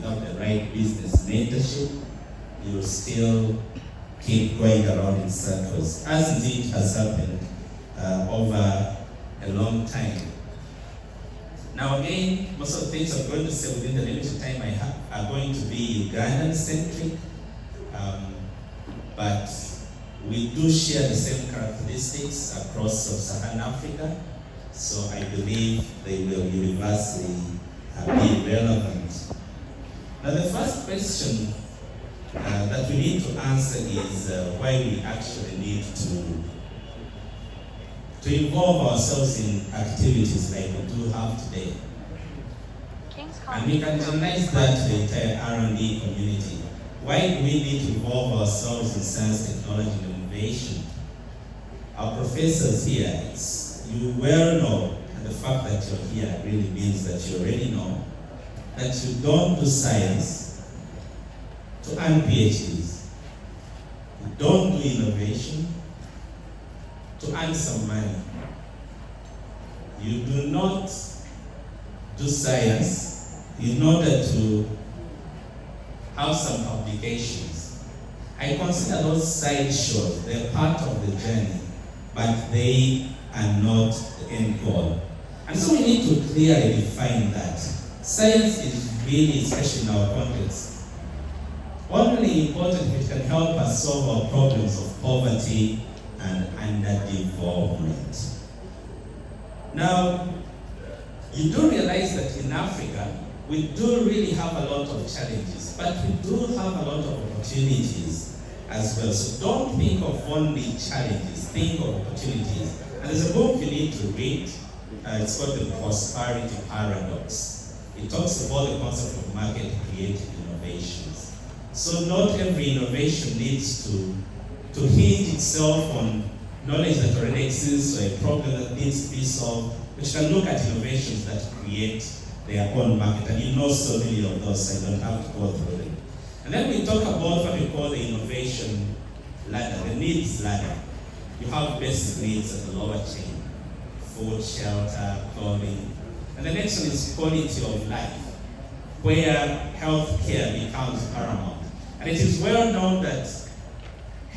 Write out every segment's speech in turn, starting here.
without the right business mentorship, you'll still keep going around in circles, as indeed has happened over a long time. Now again, most of the things I'm going to say within the limited time I have are going to be Ugandan-centric, but we do share the same characteristics across sub-Saharan Africa, so I believe they will universally be relevant. Now the first question that we need to answer is why we actually need to involve ourselves in activities like we do have today. And we can generalize that to the entire R&D community. Why do we need to involve ourselves in science, technology, and innovation? Our professors here, you well know, and the fact that you're here really means that you already know, that you don't do science to earn PhDs. You don't do innovation to earn some money. You do not do science in order to have some publications. I consider those side shows, they're part of the journey, but they are not the end goal. And so we need to clearly define that. Science is really, especially in our context, only important if it can help us solve our problems of poverty and underdevelopment. Now, you do realize that in Africa, we do really have a lot of challenges, but we do have a lot of opportunities as well. So don't think of only challenges, think of opportunities. And there's a book you need to read. It's called The Prosperity Paradox. It talks about the concept of market-created innovations. So not every innovation needs to hinge itself on knowledge that already exists or a problem that needs to be solved, which can look at innovations that create their own market. And you know so many of those, so I don't have to go through them. And then we talk about what we call the innovation ladder, the needs ladder. You have basic needs at the lower chain: food, shelter, clothing. And the next one is quality of life, where health care becomes paramount. And it is well known that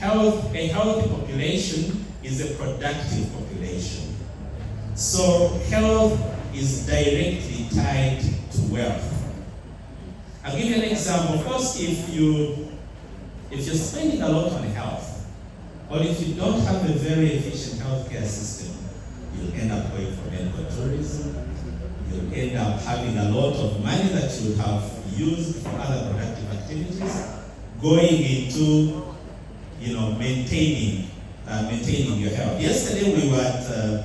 a healthy population is a productive population. So health is directly tied to wealth. I'll give you an example. Of course, if you're spending a lot on health, or if you don't have a very efficient healthcare system, you'll end up going for medical tourism. You'll end up having a lot of money that you have used for other productive activities, going into maintaining your health. Yesterday we were at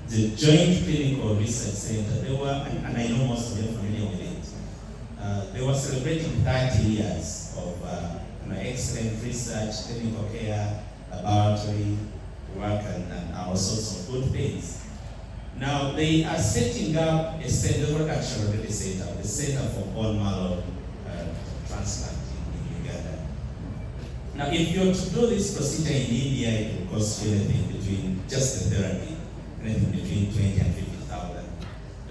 the Joint Clinical Research Center. They were, and I know most of you are familiar with it. They were celebrating 30 years of excellent research, clinical care, laboratory work, and all sorts of good things. Now they are setting up a center, they were actually already set up, a center for bone marrow transplant in Uganda. Now if you're to do this procedure in India, it will cost you anything between, just the therapy, anything between $20,000 and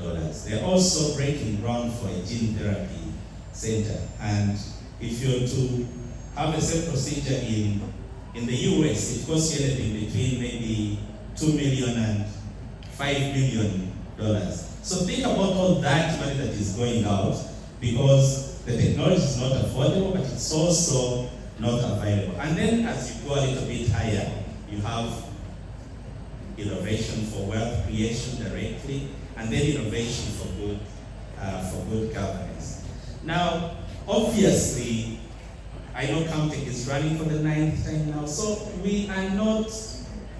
$50,000. They're also breaking ground for a gene therapy center. And if you're to have the same procedure in the US, it costs you anything between maybe $2 million and $5 million. So think about all that money that is going out, because the technology is not affordable, but it's also not available. And then as you go a little bit higher, you have innovation for wealth creation directly, and then innovation for good governance. Now, obviously, I know CAMTECH is running for the 9th time now, so we are not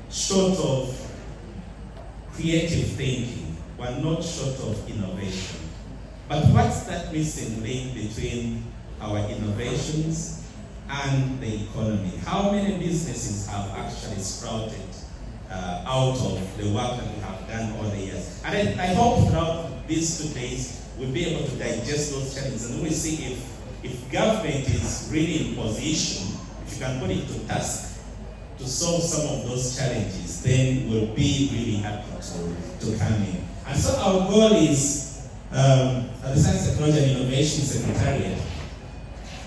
short of creative thinking. We're not short of innovation. But what's that missing link between our innovations and the economy? How many businesses have actually sprouted out of the work that we have done all the years? And I hope throughout these 2 days we'll be able to digest those challenges, and we'll see if government is really in position, if you can put it to task, to solve some of those challenges, then we'll be really happy to come in. And so our goal is at the Science, Technology and Innovation Secretariat.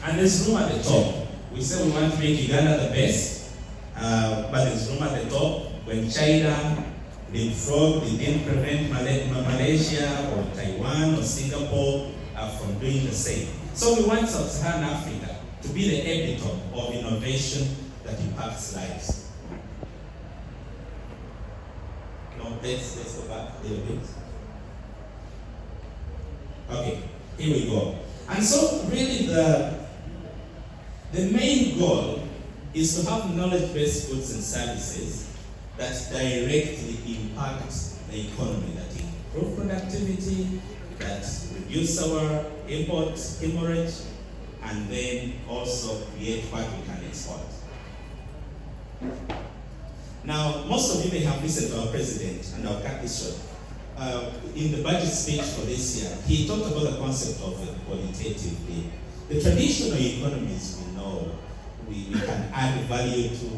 And there's room at the top. We say we want to make Uganda the best, but there's room at the top. When China leapfrogged, it didn't prevent Malaysia or Taiwan or Singapore from doing the same. So we want Sub-Saharan Africa to be the epitome of innovation that impacts lives. No, let's go back a little bit. Okay, here we go. And so really the main goal is to have knowledge-based goods and services that directly impact the economy, that improve productivity, that reduce our import hemorrhage, and then also create what we can export. Now, most of you may have listened to our president, and I'll cut this short. In the budget speech for this year, he talked about the concept of a qualitative gain. The traditional economies we know, we can add value to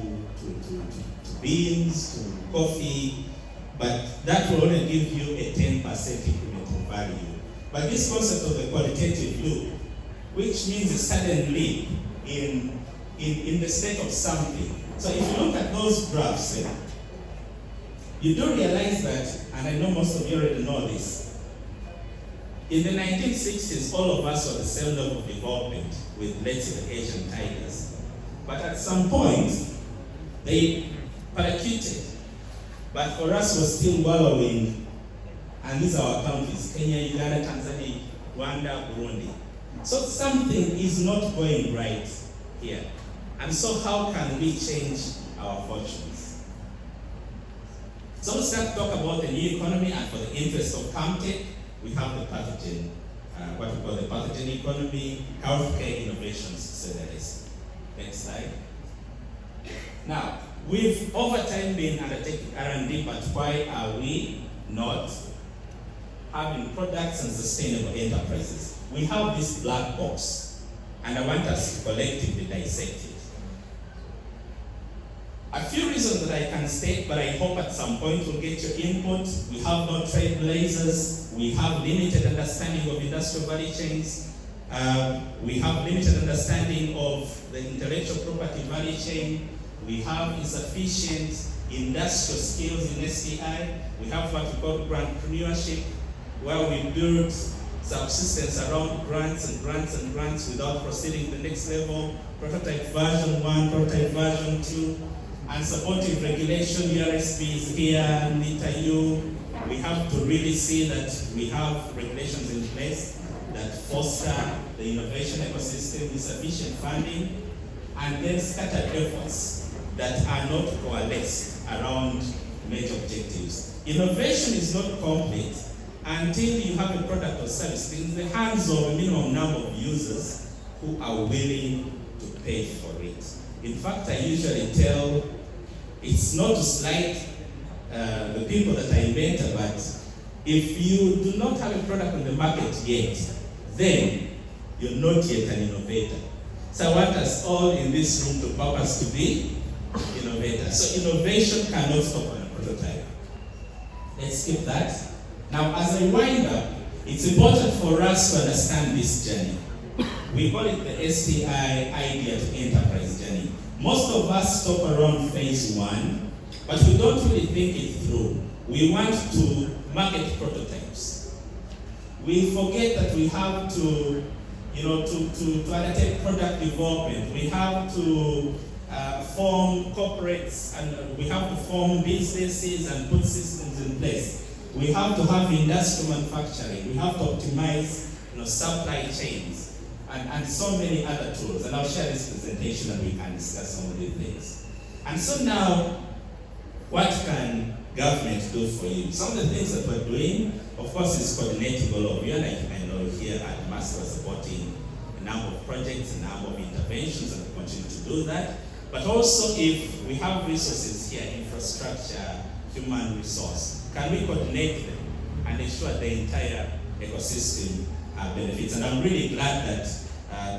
beans, to coffee, but that will only give you a 10% incremental value. But this concept of the qualitative loop, which means a sudden leap in the state of something. So if you look at those graphs, you do realize that, and I know most of you already know this, in the 1960s, all of us were the same level of development with, let's say, the Asian tigers. But at some point, they parachuted. But for us, we're still wallowing, and these are our countries: Kenya, Uganda, Tanzania, Rwanda, Burundi. So something is not going right here. And so how can we change our fortunes? So let's start to talk about the new economy, and for the interest of CAMTECH, we have the pathogen, what we call the pathogen economy, healthcare innovations service. Next slide. Now, we've over time been undertaking R&D, but why are we not having products and sustainable enterprises? We have this black box, and I want us to collectively dissect it. A few reasons that I can state, but I hope at some point we'll get your input. We have no trailblazers. We have limited understanding of industrial value chains. We have limited understanding of the intellectual property value chain. We have insufficient industrial skills in STI. We have what we call grantpreneurship, where we build subsistence around grants and grants and grants without proceeding to the next level. Prototype version 1, prototype version 2. And supportive regulation, URSPs here, NITA-U. We have to really see that we have regulations in place that foster the innovation ecosystem with sufficient funding, and then scattered efforts that are not coalesced around major objectives. Innovation is not complete until you have a product or service in the hands of a minimum number of users who are willing to pay for it. In fact, I usually tell, it's not to slight the people that I mentor, but if you do not have a product on the market yet, then you're not yet an innovator. So I want us all in this room to purpose to be innovators. So innovation cannot stop on a prototype. Let's skip that. Now, as I wind up, it's important for us to understand this journey. We call it the STI idea to enterprise journey. Most of us stop around phase 1, but we don't really think it through. We want to market prototypes. We forget that we have to, to undertake product development. We have to form corporates, and we have to form businesses and put systems in place. We have to have industrial manufacturing. We have to optimize, supply chains. And so many other tools. And I'll share this presentation and we can discuss some of these things. And so now, what can government do for you? Some of the things that we're doing, of course, is coordinating all of you. And I know here at MUST we're supporting a number of projects, a number of interventions, and we continue to do that. But also, if we have resources here, infrastructure, human resource, can we coordinate them and ensure the entire ecosystem benefits? And I'm really glad that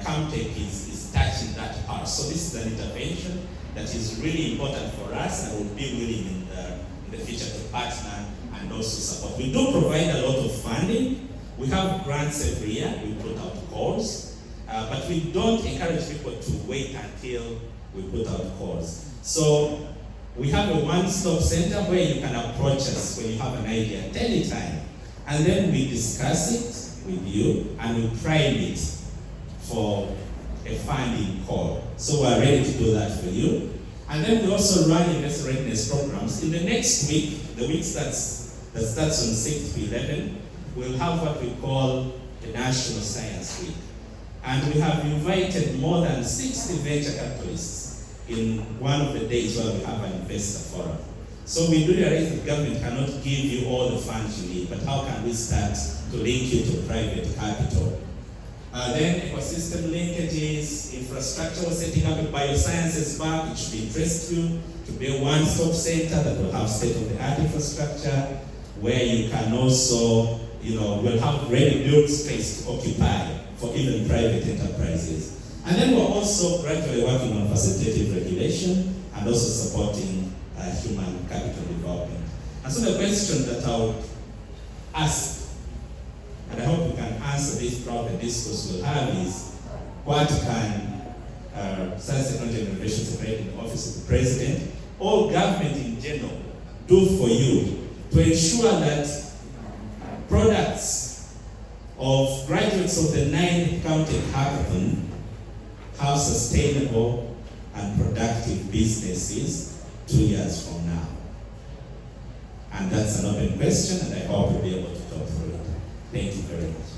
CAMTECH is touching that part. So this is an intervention that is really important for us, and we'll be willing in the future to partner and also support. We do provide a lot of funding, We have grants every year, we put out calls, but we don't encourage people to wait until we put out calls. So we have a one-stop center where you can approach us when you have an idea at any time. And then we discuss it with you and we prime it for a funding call. So we're ready to do that for you. And then we also run investor readiness programs. In the next week, the week that starts on 6th to 11th, we'll have what we call the National Science Week. And we have invited more than 60 venture capitalists in one of the days where we have an investor forum. So we do realize that government cannot give you all the funds you need, but how can we start to link you to private capital? Then ecosystem linkages, infrastructure, we're setting up a biosciences park, which should interest you, to be a one-stop center that will have state-of-the-art infrastructure, where you can also, we'll have ready-built space to occupy for even private enterprises. And then we're also gradually working on facilitative regulation and also supporting human capital development. And so the question that I would ask, and I hope we can answer this throughout the discourse we'll have, is what can Science, Technology and Innovation Secretariat in the Office of the President, or government in general, do for you to ensure that products of graduates of the 9th CAMTECH Hackathon have sustainable and productive businesses 2 years from now? And that's an open question, and I hope we'll be able to talk through it. Thank you very much.